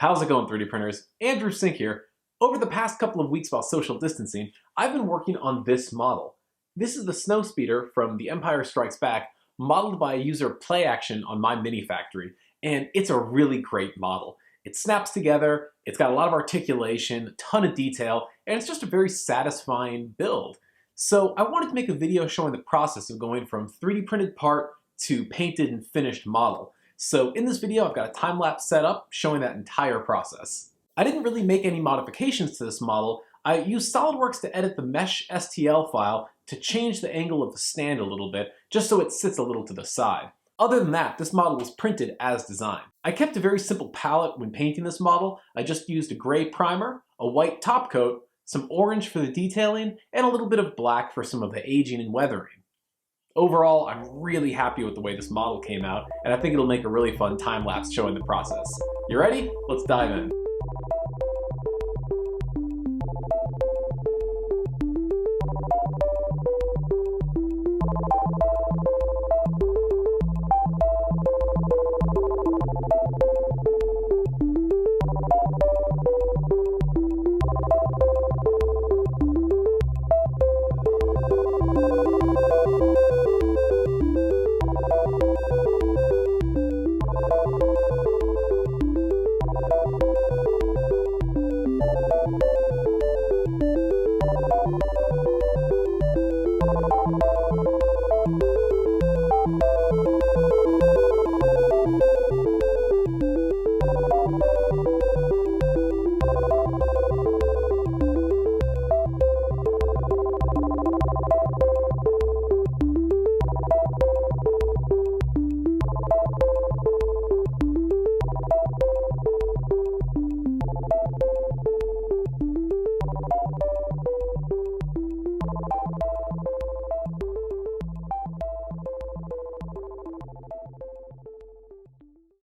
How's it going, 3D printers? Andrew Sink here. Over the past couple of weeks while social distancing, I've been working on this model. This is the Snowspeeder from The Empire Strikes Back, modeled by user PlayAction on my mini factory, and it's a really great model. It snaps together, it's got a lot of articulation, a ton of detail, and it's just a very satisfying build. So I wanted to make a video showing the process of going from 3D printed part to painted and finished model. So in this video, I've got a time-lapse set up showing that entire process. I didn't really make any modifications to this model. I used SolidWorks to edit the mesh STL file to change the angle of the stand a little bit, just so it sits a little to the side. Other than that, this model was printed as designed. I kept a very simple palette when painting this model. I just used a gray primer, a white top coat, some orange for the detailing, and a little bit of black for some of the aging and weathering. Overall, I'm really happy with the way this model came out, and I think it'll make a really fun time lapse showing the process. You ready? Let's dive in.